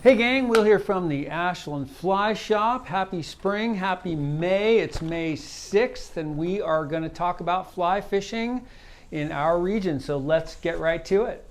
Hey gang, Will here from the Ashland Fly Shop. Happy spring, happy May. It's May 6th and we are going to talk about fly fishing in our region. So let's get right to it.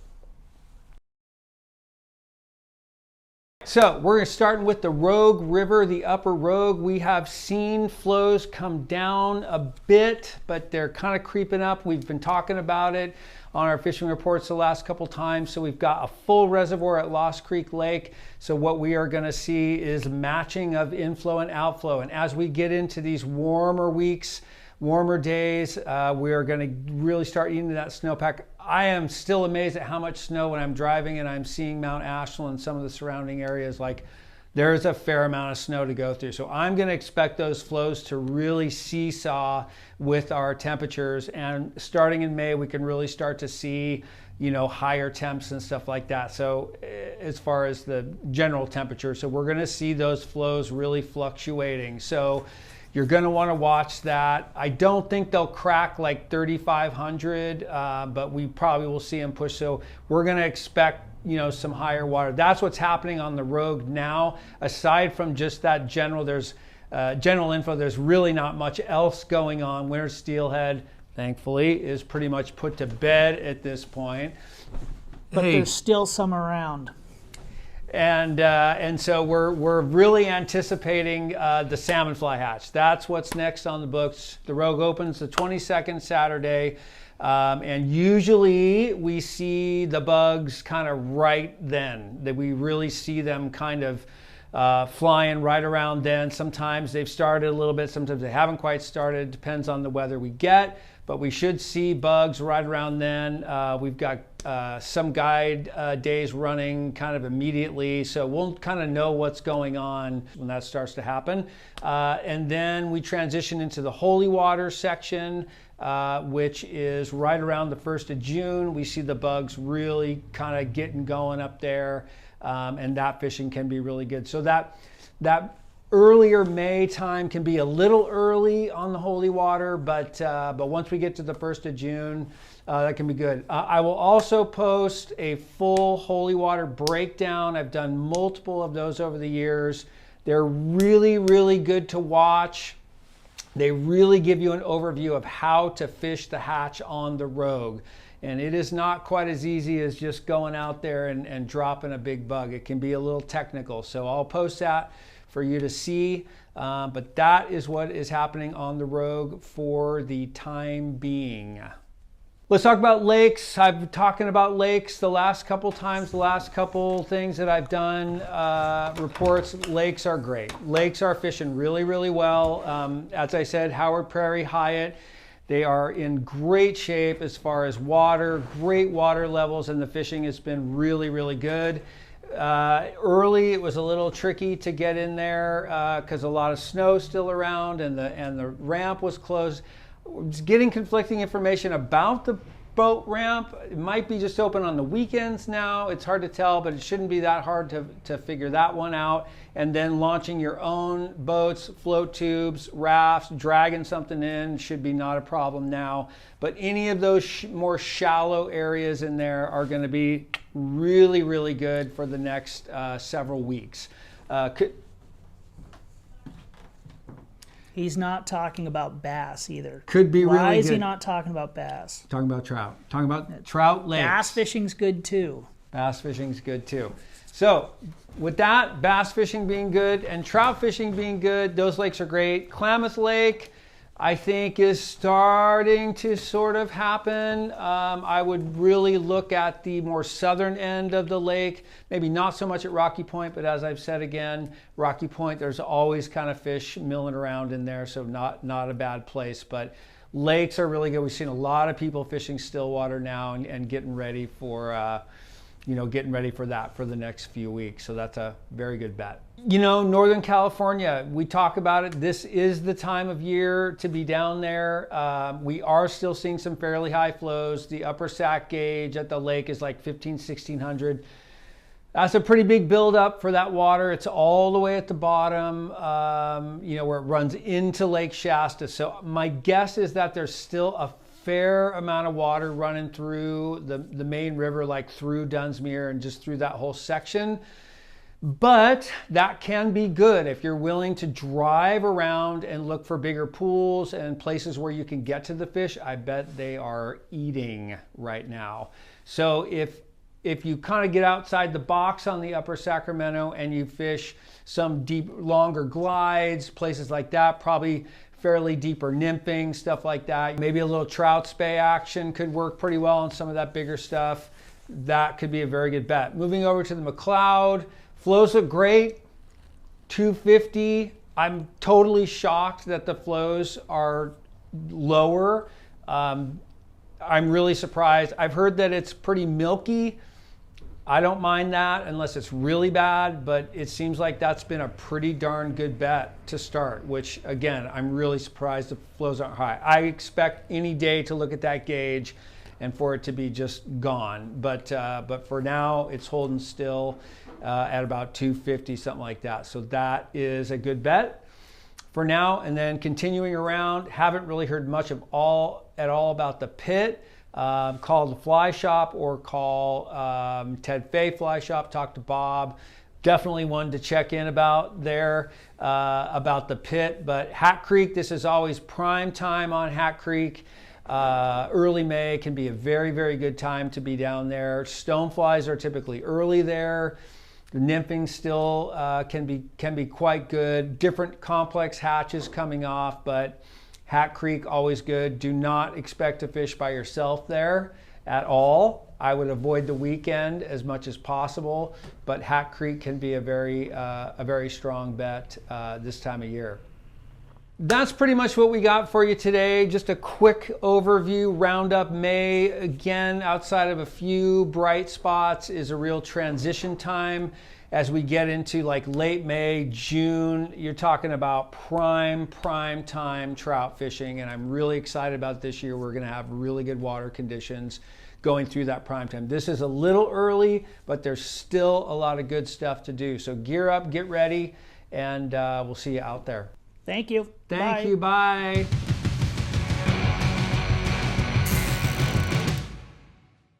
So we're starting with the Rogue River, the upper Rogue. We have seen flows come down a bit, but they're kind of creeping up. We've been talking about it on our fishing reports the last couple times. So we've got a full reservoir at Lost Creek Lake. So what we are going to see is matching of inflow and outflow. And as we get into these warmer weeks, warmer days, we are going to really start eating that snowpack. I am still amazed at how much snow when I'm driving and I'm seeing Mount Ashland and some of the surrounding areas. Like, there's a fair amount of snow to go through. So I'm going to expect those flows to really seesaw with our temperatures. And starting in May, we can really start to see, you know, higher temps and stuff like that. So as far as the general temperature, so we're going to see those flows really fluctuating. So you're going to want to watch that. I don't think they'll crack like 3,500, but we probably will see them push. So we're going to expect, you know, some higher water. That's what's happening on the Rogue now. Aside from just that general, there's general info, there's really not much else going on. Winter steelhead, thankfully, is pretty much put to bed at this point. But there's still some around. And so we're really anticipating the salmon fly hatch. That's what's next on the books. The Rogue opens the 22nd Saturday. And usually we see the bugs kind of right then, that we really see them kind of flying right around then. Sometimes they've started a little bit, sometimes they haven't quite started. Depends on the weather we get, but we should see bugs right around then. We've got some guide days running kind of immediately, so we'll kind of know what's going on when that starts to happen. And then we transition into the holy water section, which is right around the 1st of June. We see the bugs really kind of getting going up there, and that fishing can be really good. So that earlier May time can be a little early on the holy water, but once we get to the 1st of June, that can be good. I will also post a full holy water breakdown. I've done multiple of those over the years. They're really, really good to watch. They really give you an overview of how to fish the hatch on the Rogue. And it is not quite as easy as just going out there and dropping a big bug. It can be a little technical. So I'll post that for you to see. But that is what is happening on the Rogue for the time being. Let's talk about lakes. I've been talking about lakes the last couple times, the last couple things that I've done, reports. Lakes are great. Lakes are fishing really, really well. As I said, Howard Prairie, Hyatt, they are in great shape as far as water, great water levels, and the fishing has been really, really good. Early, it was a little tricky to get in there because a lot of snow still around and the ramp was closed. Getting conflicting information about the boat ramp. It might be just open on the weekends now. It's hard to tell, but it shouldn't be that hard to figure that one out. And then launching your own boats, float tubes, rafts, dragging something in should be not a problem now. But any of those more shallow areas in there are going to be really, really good for the next several weeks. He's not talking about bass either. Could be really good. Why is he not talking about bass? Talking about trout. Talking about trout lakes. Bass fishing's good too. Bass fishing's good too. So with that, bass fishing being good and trout fishing being good, those lakes are great. Klamath Lake, I think, is starting to sort of happen. I would really look at the more southern end of the lake, maybe not so much at Rocky Point, but as I've said again, Rocky Point, there's always kind of fish milling around in there, so not a bad place. But lakes are really good. We've seen a lot of people fishing Stillwater now and getting ready for that for the next few weeks. So that's a very good bet. You know, Northern California, we talk about it. This is the time of year to be down there. We are still seeing some fairly high flows. The upper sac gauge at the lake is like 1,1600. That's a pretty big buildup for that water. It's all the way at the bottom, you know, where it runs into Lake Shasta. So my guess is that there's still a fair amount of water running through the main river, like through Dunsmuir and just through that whole section. But that can be good if you're willing to drive around and look for bigger pools and places where you can get to the fish. I bet they are eating right now. So if you kind of get outside the box on the Upper Sacramento and you fish some deep, longer glides, places like that, probably fairly deeper nymphing, stuff like that. Maybe a little trout spay action could work pretty well on some of that bigger stuff. That could be a very good bet. Moving over to the McCloud, flows look great, 250. I'm totally shocked that the flows are lower. I'm really surprised. I've heard that it's pretty milky. I don't mind that unless it's really bad, but it seems like that's been a pretty darn good bet to start, which again, I'm really surprised the flows aren't high. I expect any day to look at that gauge and for it to be just gone. But for now, it's holding still at about 250, something like that. So that is a good bet for now. And then continuing around, haven't really heard much at all about the pit. Call the fly shop or call Ted Fay Fly Shop, talk to Bob. Definitely one to check in about there, about the pit. But Hat Creek, this is always prime time on Hat Creek. Early May can be a very, very good time to be down there. Stoneflies are typically early there. The nymphing still can be quite good. Different complex hatches coming off, but Hat Creek, always good. Do not expect to fish by yourself there at all. I would avoid the weekend as much as possible, but Hat Creek can be a very strong bet this time of year. That's pretty much what we got for you today. Just a quick overview, roundup. May, again, outside of a few bright spots, is a real transition time. As we get into like late May, June, you're talking about prime time trout fishing, and I'm really excited about this year. We're gonna have really good water conditions going through that prime time. This is a little early, but there's still a lot of good stuff to do. So gear up, get ready, and we'll see you out there. Thank you. Thank you, bye.